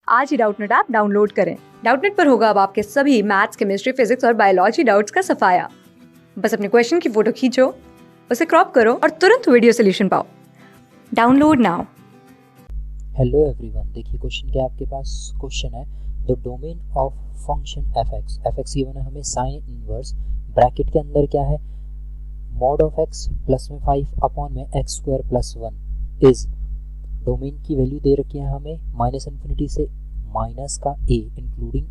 आज ही Doubtnut app download करें। Doubtnut पर होगा अब आपके सभी मैथ्स, केमिस्ट्री, फिजिक्स और बायोलॉजी डाउट्स का सफाया। बस अपने क्वेश्चन की फोटो खींचो, उसे क्रॉप करो और तुरंत वीडियो सोल्यूशन पाओ। Download now. हेलो एवरीवन, देखिए क्वेश्चन क्या आपके पास क्वेश्चन है the domain of function F x given है हमें साइन इनवर्स ब्रैकेट के अंदर क्या है मॉड ऑफ एक्स प्लस में 5 अपॉन में X square plus 1 is domain की वैल्यू दे रखी है हमें माइनस इन्फिनिटी से माइनस का A including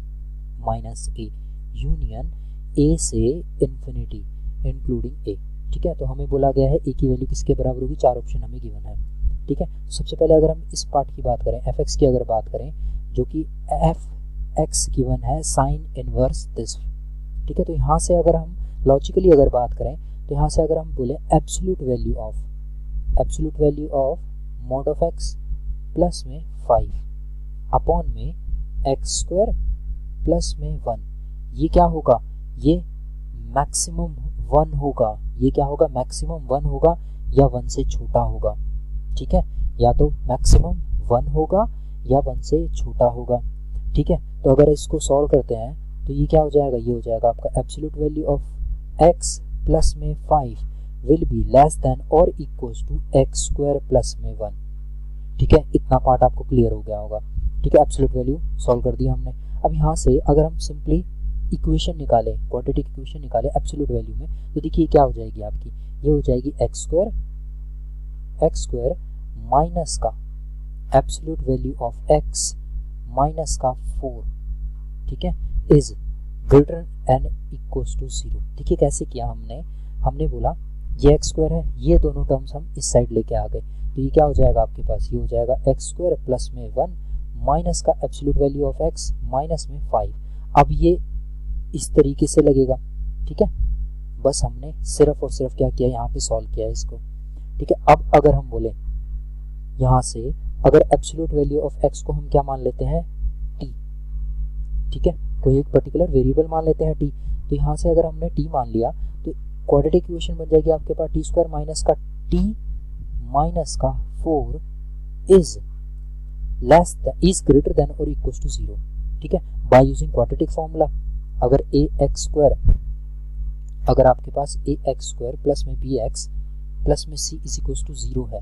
minus A union A से इन्फिनिटी इंक्लूडिंग ए। ठीक है, तो हमें बोला गया है ए की वैल्यू किसके बराबर होगी, चार ऑप्शन हमें गिवन है। ठीक है, तो सबसे पहले अगर हम इस पार्ट की बात करें एफ एक्स की अगर बात करें जो कि एफ एक्स गिवन है साइन इनवर्स दिस। ठीक है, तो यहाँ से अगर हम लॉजिकली अगर बात करें तो यहाँ से अगर हम बोले absolute value of mod of x plus में 5 अपॉन में एक्स स्क्वायर प्लस में 1, ये क्या होगा, ये मैक्सिमम 1 होगा। ये क्या होगा, मैक्सिमम 1 होगा या 1 से छोटा होगा। ठीक है, या तो मैक्सिमम 1 होगा या 1 से छोटा होगा। ठीक है, तो अगर इसको सॉल्व करते हैं तो ये क्या हो जाएगा, ये हो जाएगा आपका absolute value of x plus में 5 विल बी लेस देन और equals to x square plus में 1। ठीक है, इतना पार्ट आपको क्लियर हो गया होगा। ठीक है, एब्सोल्यूट वैल्यू सॉल्व कर दिया हमने। अब यहाँ से अगर हम सिंपली इक्वेशन निकालें, क्वाड्रेटिक इक्वेशन निकालें एब्सोल्यूट वैल्यू में, तो देखिए क्या हो जाएगी आपकी, ये हो जाएगी एक्स स्क्वायर माइनस का absolute value of x minus का 4। ठीक है, is greater and equals to 0। देखिए कैसे किया हमने बोला ये एक्स स्क्वायर है, ये दोनों टर्म्स हम इस साइड लेके आ गए, तो ये क्या हो जाएगा आपके पास, ये हो जाएगा एक्स स्क्वायर प्लस में 1 माइनस का absolute value of x minus में 5। अब ये इस तरीके से लगेगा। ठीक है, बस हमने सिर्फ और सिर्फ क्या किया, यहाँ पे सॉल्व किया है इसको। ठीक है, अब अगर हम बोले यहाँ से अगर एब्सोल्यूट वैल्यू ऑफ एक्स को हम क्या मान लेते हैं, टी। ठीक है, कोई एक पर्टिकुलर वेरिएबल मान लेते हैं टी, तो यहाँ से अगर हमने टी मान लिया तो क्वाड्रेटिक इक्वेशन बन जाएगी आपके पास टी स्क्वायर माइनस का टी माइनस का 4 इज ग्रेटर देन और इक्वल टू 0। ठीक है, बाय यूजिंग क्वाड्रेटिक फॉर्मूला अगर ए एक्स स्क्वायर, अगर आपके पास ए एक्स स्क्वायर प्लस में बी एक्स प्लस में सी इज इक्वल टू 0 है।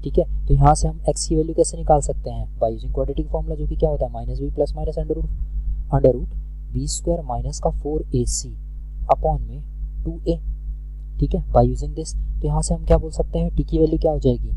ठीक है, तो यहाँ से हम x की वैल्यू कैसे निकाल सकते हैं, बाय यूजिंग क्वाड्रेटिक फॉर्मूला जो कि क्या होता है minus B plus minus under root B square minus का 4ac अपॉन में 2a। ठीक है, बाय यूजिंग दिस, तो यहाँ से हम क्या बोल सकते हैं, टी की वैल्यू क्या हो जाएगी,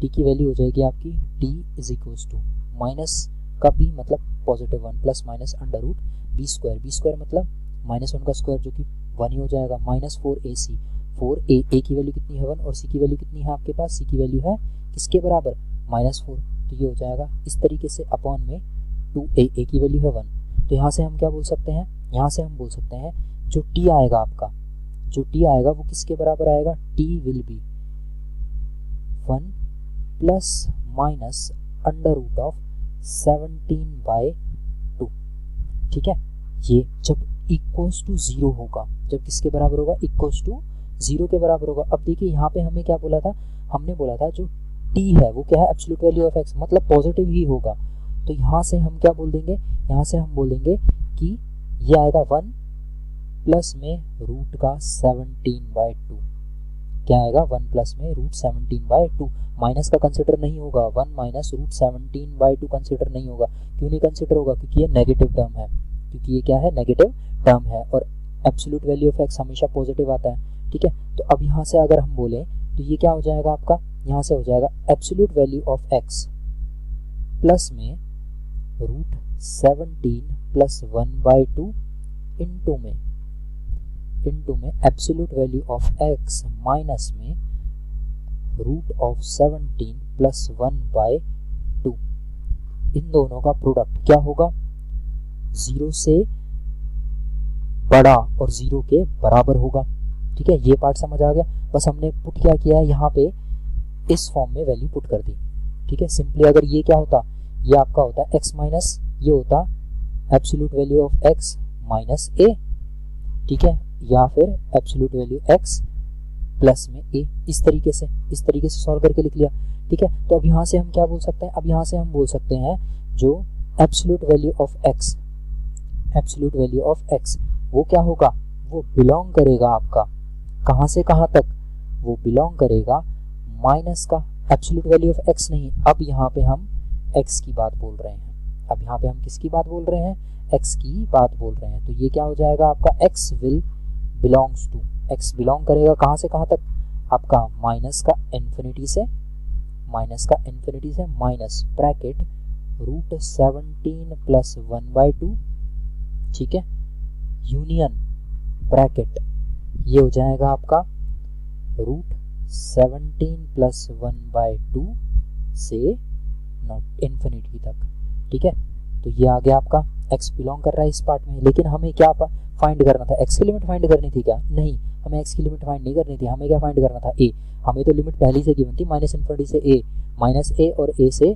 टी की वैल्यू हो जाएगी आपकी T is equal to minus का बी मतलब positive 1 plus minus under root B square मतलब माइनस 1 का स्क्वायर जो कि 1 ही हो जाएगा माइनस 4ac 4a की वैल्यू कितनी है 1 और सी की वैल्यू कितनी है आपके पास, सी की वैल्यू है किसके बराबर -4, तो ये हो जाएगा इस तरीके से अपॉन में 2a की वैल्यू है 1। तो यहाँ से हम क्या बोल सकते हैं, यहाँ से हम बोल सकते हैं जो t आएगा आपका, जो t आएगा वो किसके बराबर आएगा, t will be 1 plus minus under root of 17/2। ठीक है, ये जब इक्वल्स टू 0 होगा, जब किसके बराबर होगा, इक्वल्स टू 0 के बराबर होगा। अब देखिए यहाँ पे हमें क्या बोला था, हमने बोला था जो t है वो क्या है एब्सोल्यूट वैल्यू ऑफ x मतलब पॉजिटिव ही होगा। तो यहाँ से हम क्या बोल देंगे, यहाँ से हम बोल देंगे कि ये आएगा 1 प्लस में रूट का 17/2। क्या आएगा, 1 प्लस में रूट 17/2, माइनस का कंसिडर नहीं होगा, 1 माइनस रूट 17/2 कंसिडर नहीं होगा। क्यों नहीं कंसिडर होगा, क्योंकि ये नेगेटिव टर्म है, क्योंकि ये क्या है, नेगेटिव टर्म है और एब्सोल्यूट वैल्यू ऑफ x हमेशा पॉजिटिव आता है। ठीक है, तो अब यहाँ से अगर हम बोले तो ये क्या हो जाएगा आपका, यहाँ से हो जाएगा absolute value of x plus में रूट 17 प्लस 1/2 इंटू में absolute value of x minus में रूट ऑफ 17 प्लस 1/2। इन दोनों का प्रोडक्ट क्या होगा, 0 से बड़ा और 0 के बराबर होगा। ठीक है, ये पार्ट समझ आ गया। बस हमने पुट क्या किया है, यहाँ पे इस फॉर्म में वैल्यू पुट कर दी। ठीक है, सिंपली अगर ये क्या होता, ये आपका होता x माइनस, ये होता absolute value of x minus a। ठीक है, या फिर एब्सोल्यूट वैल्यू x प्लस में a, इस तरीके से सॉल्व करके लिख लिया। ठीक है, तो अब यहाँ से हम क्या बोल सकते हैं, अब यहाँ से हम बोल सकते हैं जो absolute value of x, absolute value of x वो क्या होगा, वो बिलोंग करेगा आपका कहाँ से कहाँ तक, वो बिलोंग करेगा माइनस का, एब्सोल्यूट वैल्यू ऑफ एक्स नहीं, अब यहाँ पे हम एक्स की बात बोल रहे हैं, अब यहाँ पे हम किसकी बात बोल रहे हैं, एक्स की बात बोल रहे हैं। तो ये क्या हो जाएगा आपका, x will belongs to, x belong करेगा कहाँ से कहाँ तक, आपका माइनस का इन्फिनिटी से, माइनस का इन्फिनिटी से माइनस ब्रैकेट √17 + 1/2, ठीक है, यूनियन ब्रैकेट ये हो जाएगा आपका √17 + 1/2 से नॉट इन्फिनिटी तक, ठीक है। तो ये आ गया आपका x बिलोंग कर रहा है इस पार्ट में, लेकिन हमें क्या फाइंड करना था, x की लिमिट फाइंड करनी थी क्या, नहीं हमें x की लिमिट फाइंड नहीं करनी थी, हमें क्या फाइंड करना था, a, हमें तो लिमिट पहले से गिवन थी माइनस इन्फिनिटी से a, माइनस a और a से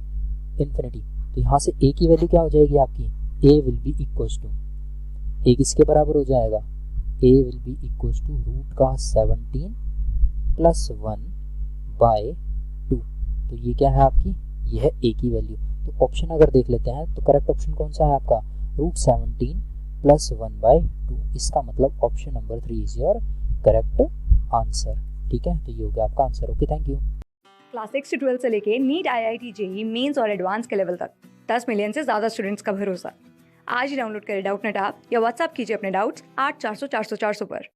इन्फिनिटी। तो यहाँ से a की वैल्यू क्या हो जाएगी आपकी, a will be equals to, a किसके बराबर हो जाएगा, a will be equals to √17 + 1/2। तो ये क्या है आपकी, ये है a की वैल्यू। तो ऑप्शन अगर देख लेते हैं तो करेक्ट ऑप्शन कौन सा है आपका, √17 + 1/2, इसका मतलब option number 3 is your correct answer, ठीक है। तो ये हो गया आपका answer. Okay, thank you. Class 6 से 12 से लेके नीट, IIT, जेईई मेंस और एडवांस के लेवल तक 10 मिलियन से ज़्यादा स्टूडेंट्स का भरोसा। आज ही डाउनलोड करें डाउटनेट ऐप या व्हाट्सएप कीजिए अपने डाउट्स 8400 400 400 पर।